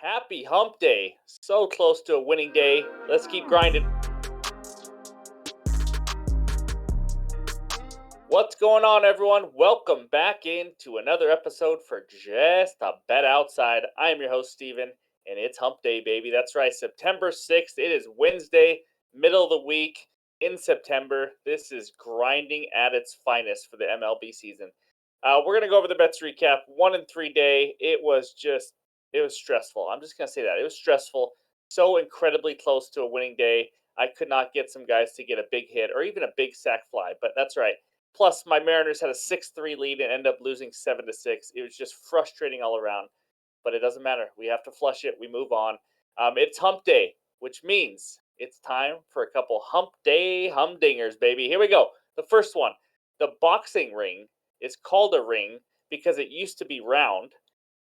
Happy hump day. So close to a winning day. Let's keep grinding. What's going on, everyone? Welcome back into another episode for Just a Bet Outside. I am your host, Steven, and it's hump day, baby. That's right, September 6th. It is Wednesday, middle of the week in September. This is grinding at its finest for the MLB season. We're going to go over the bets recap. 1-3 day. It was stressful. I'm just going to say that. It was stressful. So incredibly close to a winning day. I could not get some guys to get a big hit or even a big sac fly, but that's right. Plus, my Mariners had a 6-3 lead and ended up losing 7-6. It was just frustrating all around, but it doesn't matter. We have to flush it. We move on. It's hump day, which means it's time for a couple hump day humdingers, baby. Here we go. The first one, the boxing ring is called a ring because it used to be round.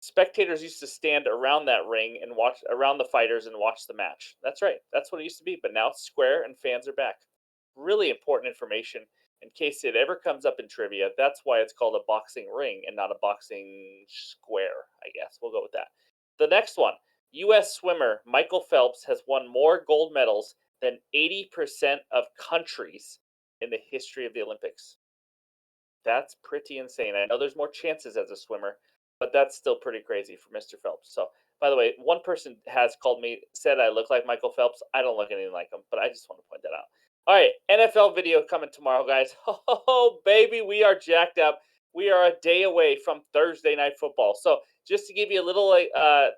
Spectators used to stand around that ring and watch around the fighters and watch the match. That's right. That's what it used to be, but now it's square and fans are back. Really important information in case it ever comes up in trivia. That's why it's called a boxing ring and not a boxing square, I guess. We'll go with that. The next one, U.S. swimmer Michael Phelps has won more gold medals than 80% of countries in the history of the Olympics. That's pretty insane. I know there's more chances as a swimmer, but that's still pretty crazy for Mr. Phelps. So, by the way, one person has called me, said I look like Michael Phelps. I don't look anything like him, but I just want to point that out. All right, NFL video coming tomorrow, guys. Oh, baby, we are jacked up. We are a day away from Thursday night football. So, just to give you a little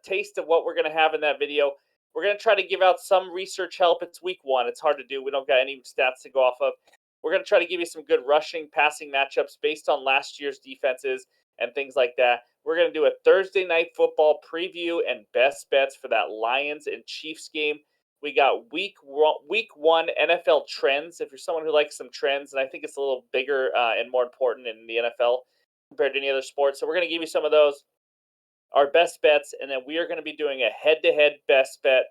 taste of what we're going to have in that video, we're going to try to give out some research help. It's week one. It's hard to do. We don't got any stats to go off of. We're going to try to give you some good rushing, passing matchups based on last year's defenses and things like that. We're going to do a Thursday night football preview and best bets for that Lions and Chiefs game. We got week one NFL trends. If you're someone who likes some trends, and I think it's a little bigger and more important in the NFL compared to any other sport. So we're going to give you some of those, our best bets, and then we are going to be doing a head-to-head best bet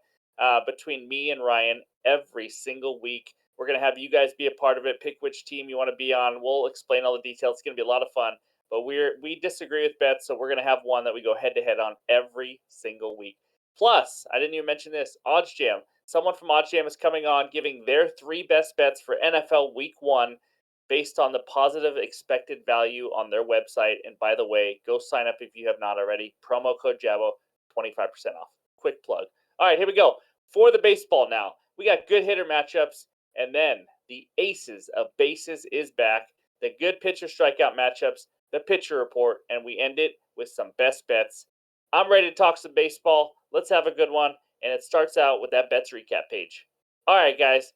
between me and Ryan every single week. We're going to have you guys be a part of it. Pick which team you want to be on. We'll explain all the details. It's going to be a lot of fun. But we disagree with bets, so we're going to have one that we go head-to-head on every single week. Plus, I didn't even mention this, Odds Jam. Someone from Odds Jam is coming on giving their 3 best bets for NFL Week 1 based on the positive expected value on their website. And by the way, go sign up if you have not already. Promo code JABO, 25% off. Quick plug. All right, here we go. For the baseball now, we got good hitter matchups. And then the aces of bases is back. The good pitcher strikeout matchups, the pitcher report, and we end it with some best bets. I'm ready to talk some baseball. Let's have a good one. And it starts out with that bets recap page. All right, guys.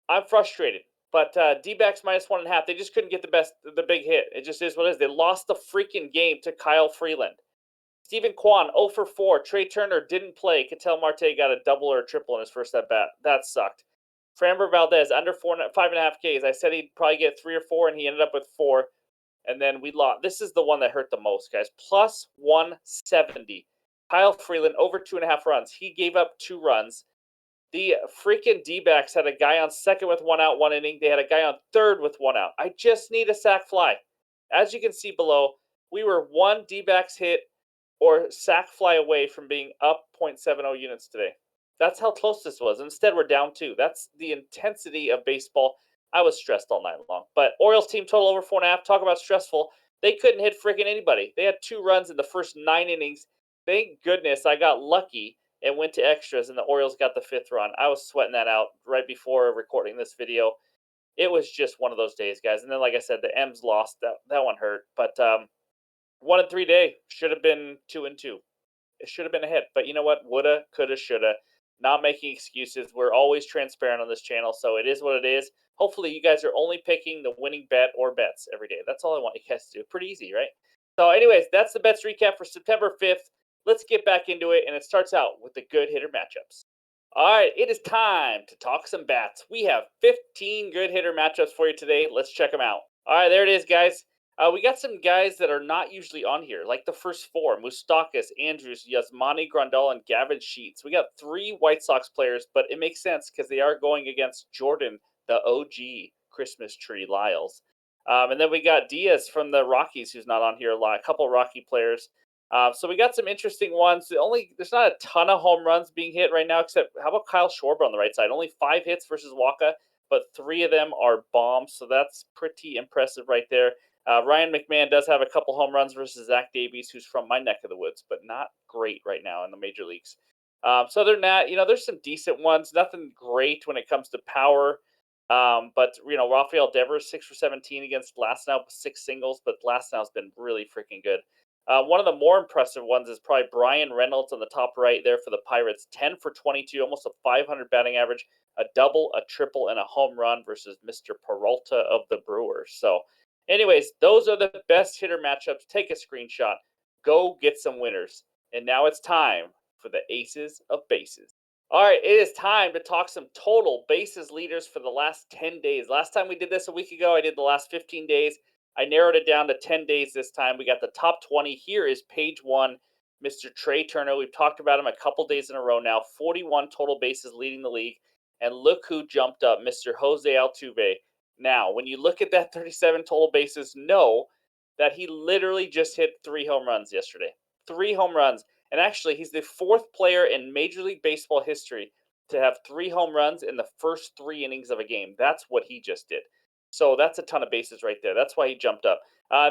I'm frustrated. But D-backs -1.5. They just couldn't get the big hit. It just is what it is. They lost the freaking game to Kyle Freeland. Stephen Kwan 0 for 4. Trey Turner didn't play. Ketel Marte got a double or a triple in his first at bat. That sucked. Framber Valdez under 5.5 Ks. I said he'd probably get 3 or 4, and he ended up with 4. And then we lost. This is the one that hurt the most, guys. Plus 170. Kyle Freeland over 2.5 runs. He gave up 2 runs. The freaking D-backs had a guy on second with 1 out, 1 inning. They had a guy on third with 1 out. I just need a sac fly. As you can see below, we were 1 D-backs hit or sac fly away from being up 0.70 units today. That's how close this was. Instead, we're down 2. That's the intensity of baseball. I was stressed all night long. But Orioles team total over 4.5. Talk about stressful. They couldn't hit freaking anybody. They had 2 runs in the first 9 innings. Thank goodness I got lucky and went to extras, and the Orioles got the 5th run. I was sweating that out right before recording this video. It was just one of those days, guys. And then, like I said, the M's lost. That one hurt. But 1-3 day should have been 2-2. It should have been a hit. But you know what? Woulda, coulda, shoulda. Not making excuses. We're always transparent on this channel, so it is what it is. Hopefully, you guys are only picking the winning bet or bets every day. That's all I want you guys to do. Pretty easy, right? So, anyways, that's the bets recap for September 5th. Let's get back into it, and it starts out with the good hitter matchups. All right, it is time to talk some bats. We have 15 good hitter matchups for you today. Let's check them out. All right, there it is, guys. We got some guys that are not usually on here, like the first 4, Moustakas, Andrews, Yasmani Grandal, and Gavin Sheets. We got 3 White Sox players, but it makes sense because they are going against Jordan, the OG Christmas tree Lyles. And then we got Diaz from the Rockies, who's not on here a lot. A couple Rocky players. So we got some interesting ones. There's not a ton of home runs being hit right now, except how about Kyle Schwarber on the right side? Only 5 hits versus Waka, but 3 of them are bombs, so that's pretty impressive right there. Ryan McMahon does have a couple home runs versus Zach Davies, who's from my neck of the woods, but not great right now in the major leagues. So other than that, there's some decent ones. Nothing great when it comes to power. But Rafael Devers 6 for 17 against Glasnow, 6 singles, but Glasnow's been really freaking good. One of the more impressive ones is probably Brian Reynolds on the top right there for the Pirates, 10 for 22, almost a 500 batting average, a double, a triple, and a home run versus Mr. Peralta of the Brewers. So, anyways, those are the best hitter matchups. Take a screenshot, go get some winners, and now it's time for the Aces of Bases. All right, it is time to talk some total bases leaders for the last 10 days. Last time we did this a week ago, I did the last 15 days. I narrowed it down to 10 days this time. We got the top 20. Here is page one, Mr. Trey Turner. We've talked about him a couple days in a row now. 41 total bases leading the league. And look who jumped up, Mr. Jose Altuve. Now, when you look at that 37 total bases, know that he literally just hit 3 home runs yesterday. 3 home runs. And actually, he's the 4th player in Major League Baseball history to have 3 home runs in the first 3 innings of a game. That's what he just did. So that's a ton of bases right there. That's why he jumped up.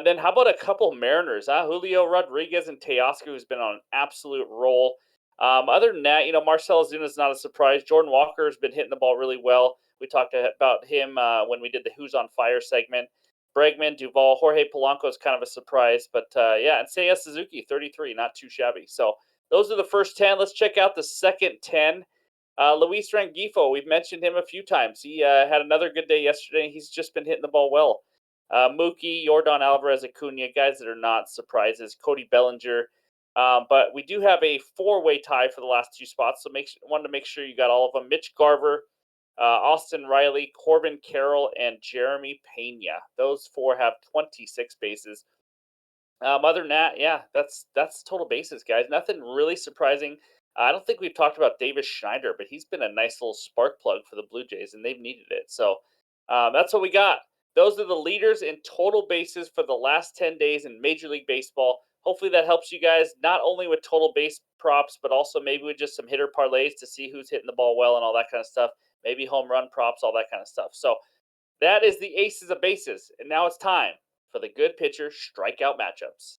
Then how about a couple Mariners? Julio Rodriguez and Teoscar, who's been on an absolute roll. Other than that, Marcell Ozuna is not a surprise. Jordan Walker has been hitting the ball really well. We talked about him when we did the Who's on Fire segment. Bregman, Duvall, Jorge Polanco is kind of a surprise. But yeah, and Seiya Suzuki, 33, not too shabby. So those are the first 10. Let's check out the second 10. Luis Rengifo, we've mentioned him a few times. He had another good day yesterday. He's just been hitting the ball well. Mookie, Yordan Alvarez, Acuna, guys that are not surprises. Cody Bellinger. But we do have a 4-way tie for the last 2 spots, so wanted to make sure you got all of them. Mitch Garver, Austin Riley, Corbin Carroll, and Jeremy Pena. Those 4 have 26 bases. Other than that, yeah, that's total bases, guys. Nothing really surprising. I don't think we've talked about Davis Schneider, but he's been a nice little spark plug for the Blue Jays, and they've needed it. So that's what we got. Those are the leaders in total bases for the last 10 days in Major League Baseball. Hopefully that helps you guys, not only with total base props, but also maybe with just some hitter parlays to see who's hitting the ball well and all that kind of stuff. Maybe home run props, all that kind of stuff. So that is the aces of bases. And now it's time for the good pitcher strikeout matchups.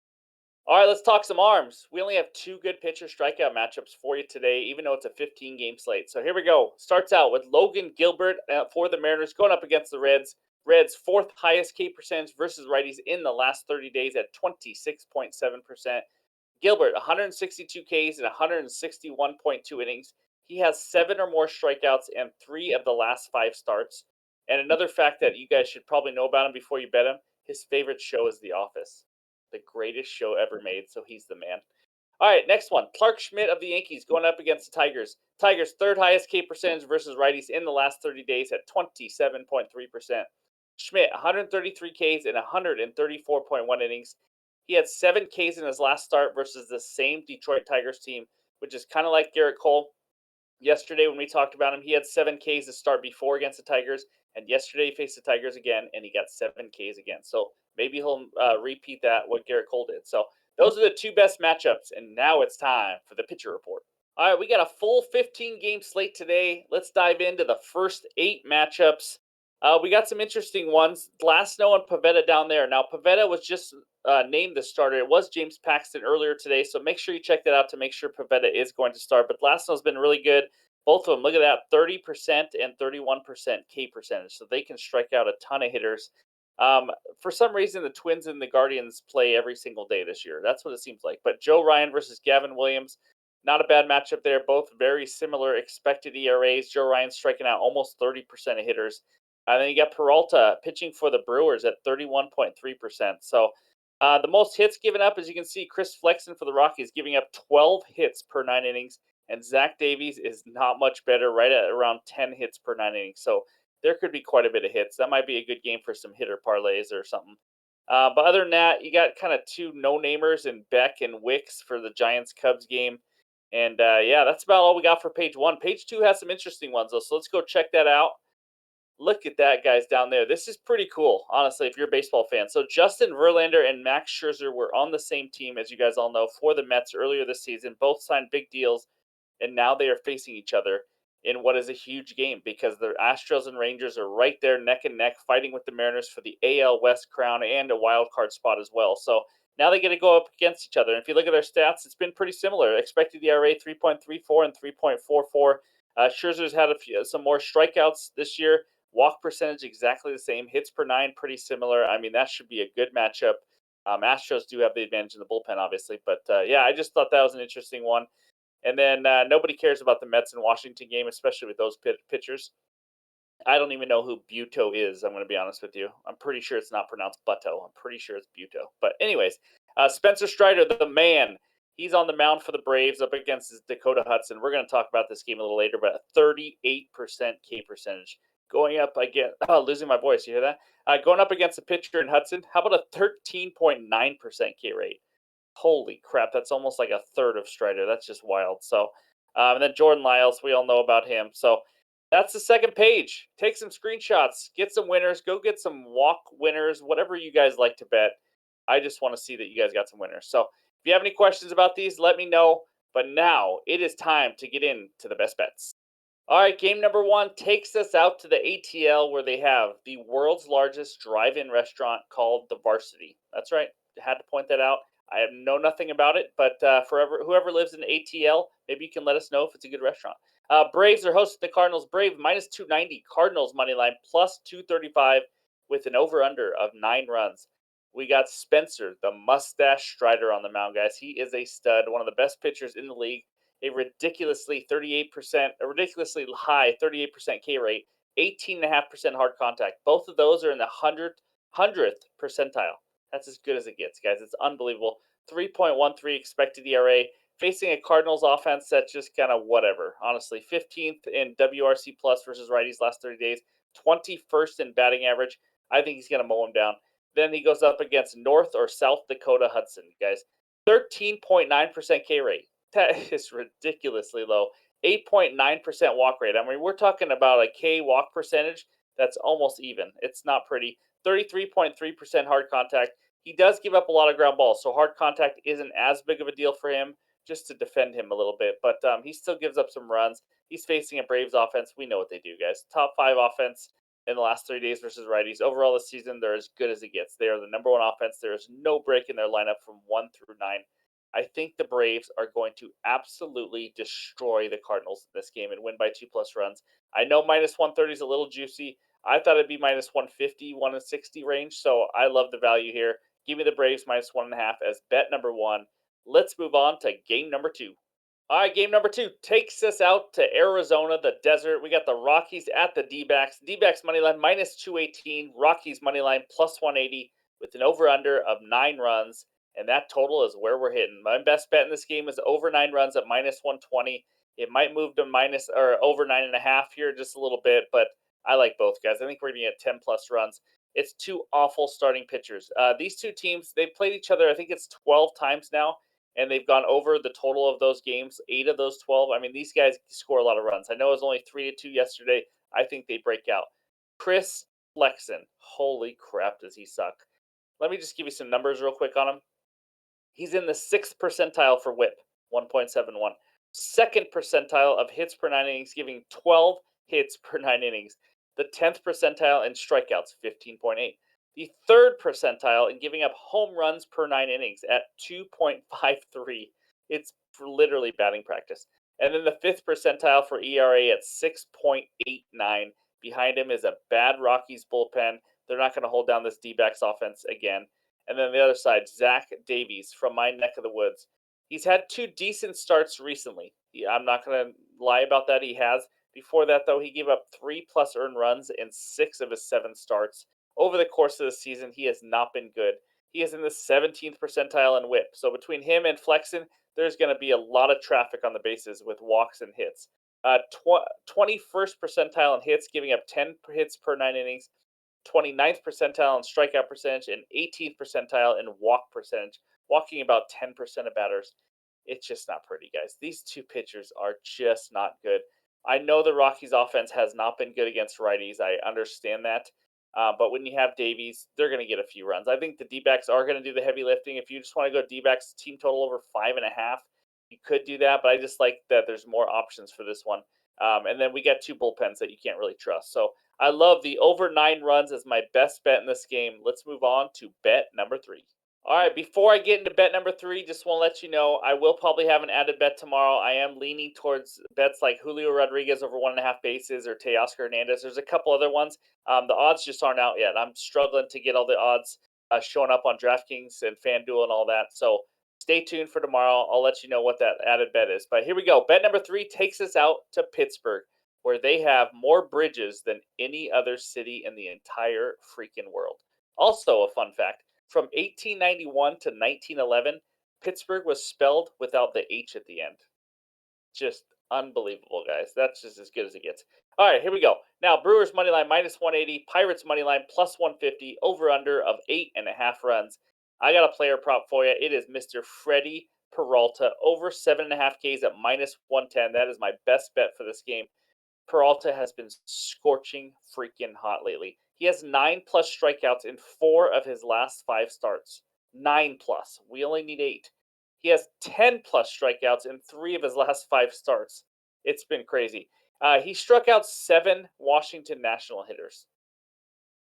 All right, let's talk some arms. We only have 2 good pitcher strikeout matchups for you today, even though it's a 15-game slate. So here we go. Starts out with Logan Gilbert for the Mariners going up against the Reds. Reds' 4th highest K percentage versus righties in the last 30 days at 26.7%. Gilbert, 162 Ks in 161.2 innings. He has 7 or more strikeouts and 3 of the last 5 starts. And another fact that you guys should probably know about him before you bet him, his favorite show is The Office. The greatest show ever made, so he's the man. All right, next one. Clark Schmidt of the Yankees going up against the Tigers. Tigers' 3rd highest K percentage versus righties in the last 30 days at 27.3%. Schmidt, 133 Ks in 134.1 innings. He had 7 Ks in his last start versus the same Detroit Tigers team, which is kind of like Garrett Cole. Yesterday, when we talked about him, he had 7 Ks to start before against the Tigers, and yesterday he faced the Tigers again, and he got 7 Ks again. So maybe he'll repeat that what Garrett Cole did. So those are the 2 best matchups, and now it's time for the pitcher report. All right, we got a full 15-game slate today. Let's dive into the first 8 matchups. We got some interesting ones. Glasnow and Pivetta down there. Now, Pivetta was just named the starter. It was James Paxton earlier today, so make sure you check that out to make sure Pivetta is going to start. But Glasnow's been really good. Both of them, look at that, 30% and 31% K percentage. So they can strike out a ton of hitters. For some reason, the Twins and the Guardians play every single day this year. That's what it seems like. But Joe Ryan versus Gavin Williams, not a bad matchup there. Both very similar expected ERAs. Joe Ryan striking out almost 30% of hitters. And then you got Peralta pitching for the Brewers at 31.3%. So the most hits given up, as you can see, Chris Flexen for the Rockies giving up 12 hits per 9 innings. And Zach Davies is not much better, right at around 10 hits per 9 innings. So there could be quite a bit of hits. That might be a good game for some hitter parlays or something. But other than that, you got kind of 2 no-namers in Beck and Wicks for the Giants-Cubs game. And yeah, that's about all we got for page 1. Page 2 has some interesting ones, though. So let's go check that out. Look at that, guys, down there. This is pretty cool, honestly, if you're a baseball fan. So Justin Verlander and Max Scherzer were on the same team, as you guys all know, for the Mets earlier this season. Both signed big deals, and now they are facing each other in what is a huge game because the Astros and Rangers are right there neck and neck fighting with the Mariners for the AL West crown and a wild card spot as well. So now they get to go up against each other. And if you look at their stats, it's been pretty similar. Expected ERA 3.34 and 3.44. Scherzer's had some more strikeouts this year. Walk percentage exactly the same. Hits per nine pretty similar. I mean, that should be a good matchup. Astros do have the advantage in the bullpen, obviously, but yeah, I just thought that was an interesting one. And then nobody cares about the Mets and Washington game, especially with those pitchers. I don't even know who Buto is. I'm going to be honest with you. I'm pretty sure it's not pronounced Butto. I'm pretty sure it's Buto. But anyways, Spencer Strider, the man, he's on the mound for the Braves up against Dakota Hudson. We're going to talk about this game a little later, but a 38% K percentage going up again. Oh, losing my voice. You hear that? Going up against a pitcher in Hudson. How about a 13.9% K rate? Holy crap, that's almost like a third of Strider. That's just wild. So, and then Jordan Lyles, we all know about him. So that's the second page. Take some screenshots, get some winners, go get some walk winners, whatever you guys like to bet. I just want to see that you guys got some winners. So if you have any questions about these, let me know. But now it is time to get into the best bets. All right, game number one takes us out to the ATL where they have the world's largest drive-in restaurant called the Varsity. That's right. I had to point that out. I know nothing about it, but whoever lives in ATL, maybe you can let us know if it's a good restaurant. Braves are hosting the Cardinals. Braves minus 290. Cardinals money line plus 235 with an over/under of 9 runs. We got Spencer, the mustache Strider, on the mound, guys. He is a stud, one of the best pitchers in the league. A ridiculously high 38% K rate, 18.5% hard contact. Both of those are in the hundredth percentile. That's as good as it gets, guys. It's unbelievable. 3.13 expected ERA, facing a Cardinals offense that's just kind of whatever. Honestly, 15th in WRC plus versus righties last 30 days, 21st in batting average. I think he's going to mow him down. Then he goes up against North or South Dakota Hudson, guys. 13.9% K rate. That is ridiculously low. 8.9% walk rate. I mean, we're talking about a K walk percentage that's almost even. It's not pretty. 33.3% hard contact. He does give up a lot of ground balls, so hard contact isn't as big of a deal for him, just to defend him a little bit. But he still gives up some runs. He's facing a Braves offense. We know what they do, guys. Top 5 offense in the last 3 days versus righties. Overall this season, they're as good as it gets. They are the number 1 offense. There is no break in their lineup from 1 through 9. I think the Braves are going to absolutely destroy the Cardinals in this game and win by 2+ runs. I know minus 130 is a little juicy. I thought it'd be minus 150, 160 range, so I love the value here. Give me the Braves minus 1.5 as bet number 1. Let's move on to game number 2. All right, game number 2 takes us out to Arizona, the desert. We got the Rockies at the Dbacks. Dbacks money line minus 218. Rockies money line plus 180 with an over/under of 9 runs. And that total is where we're hitting. My best bet in this game is over 9 runs at minus 120. It might move to minus or over 9.5 here just a little bit, but I like both, guys. I think we're going to get 10+ runs. It's two awful starting pitchers. These two teams, they've played each other, I think it's 12 times now, and they've gone over the total of those games, 8 of those 12. I mean, these guys score a lot of runs. I know it was only 3-2 yesterday. I think they break out. Chris Flexen, holy crap, does he suck. Let me just give you some numbers real quick on him. He's in the 6th percentile for whip, 1.71. 2nd percentile of hits per 9 innings, giving 12 hits per 9 innings. The 10th percentile in strikeouts, 15.8. The 3rd percentile in giving up home runs per 9 innings at 2.53. It's literally batting practice. And then the 5th percentile for ERA at 6.89. Behind him is a bad Rockies bullpen. They're not going to hold down this D-backs offense again. And then the other side, Zach Davies from my neck of the woods. He's had 2 decent starts recently. I'm not going to lie about that. He has. Before that, though, he gave up 3+ earned runs in 6 of his 7 starts. Over the course of the season, he has not been good. He is in the 17th percentile in whip. So between him and Flexen, there's going to be a lot of traffic on the bases with walks and hits. 21st percentile in hits, giving up 10 hits per 9 innings. 29th percentile in strikeout percentage, and 18th percentile in walk percentage, walking about 10% of batters. It's just not pretty, guys. These two pitchers are just not good. I know the Rockies offense has not been good against righties. I understand that. But when you have Davies, they're going to get a few runs. I think the D-backs are going to do the heavy lifting. If you just want to go D-backs team total over 5.5, you could do that. But I just like that there's more options for this one. And then we got two bullpens that you can't really trust. So I love the over 9 runs as my best bet in this game. Let's move on to bet number 3. All right, before I get into bet number 3, just want to let you know I will probably have an added bet tomorrow. I am leaning towards bets like Julio Rodriguez over 1.5 bases or Teoscar Hernandez. There's a couple other ones. The odds just aren't out yet. I'm struggling to get all the odds showing up on DraftKings and FanDuel and all that. So stay tuned for tomorrow. I'll let you know what that added bet is. But here we go. Bet number 3 takes us out to Pittsburgh, where they have more bridges than any other city in the entire freaking world. Also, a fun fact. From 1891 to 1911, Pittsburgh was spelled without the H at the end. Just unbelievable, guys. That's just as good as it gets. All right, here we go. Now, Brewers money line minus 180, Pirates money line plus 150, over under of 8.5 runs. I got a player prop for you. It is Mr. Freddie Peralta over 7.5 Ks at minus 110. That is my best bet for this game. Peralta has been scorching freaking hot lately. He has 9+ strikeouts in 4 of his last 5 starts. 9+. We only need 8. He has 10+ strikeouts in 3 of his last 5 starts. It's been crazy. He struck out 7 Washington National hitters.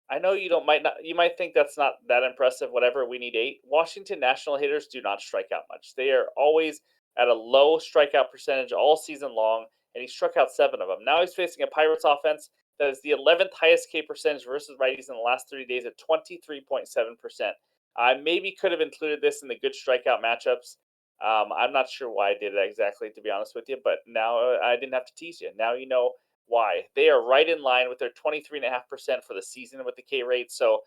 I know you might think that's not that impressive. Whatever, we need 8. Washington National hitters do not strike out much. They are always at a low strikeout percentage all season long, and he struck out 7 of them. Now he's facing a Pirates offense that is the 11th highest K percentage versus righties in the last 30 days at 23.7%. I maybe could have included this in the good strikeout matchups. I'm not sure why I did that exactly, to be honest with you, but now I didn't have to tease you. Now you know why. They are right in line with their 23.5% for the season with the K rate. So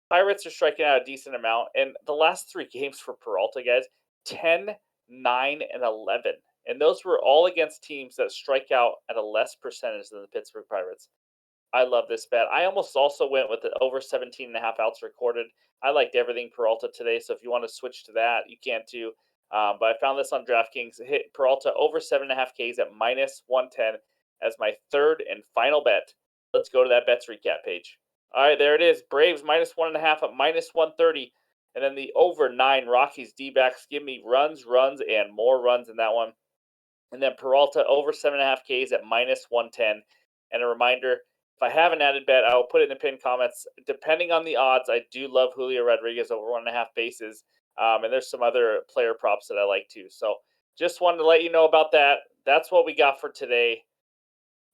Pirates are striking out a decent amount. And the last 3 games for Peralta, guys, 10, 9, and 11. And those were all against teams that strike out at a less percentage than the Pittsburgh Pirates. I love this bet. I almost also went with the over 17.5 outs recorded. I liked everything Peralta today. So if you want to switch to that, you can too. But I found this on DraftKings. Hit Peralta over 7.5 Ks at minus 110 as my third and final bet. Let's go to that bets recap page. All right, there it is. Braves minus 1.5 at minus 130. And then the over 9 Rockies Dbacks. Give me runs, and more runs in that one. And then Peralta over 7.5 Ks at minus 110. And a reminder, if I have an added bet, I will put it in the pinned comments. Depending on the odds, I do love Julio Rodriguez over 1.5 bases. And there's some other player props that I like too. So just wanted to let you know about that. That's what we got for today.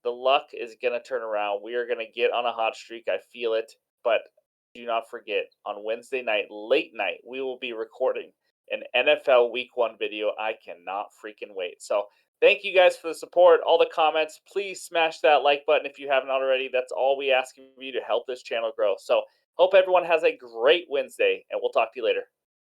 The luck is going to turn around. We are going to get on a hot streak. I feel it. But do not forget, on Wednesday night, late night, we will be recording an NFL Week 1 video. I cannot freaking wait. So thank you guys for the support, all the comments. Please smash that like button if you haven't already. That's all we ask of you to help this channel grow. So hope everyone has a great Wednesday, and we'll talk to you later.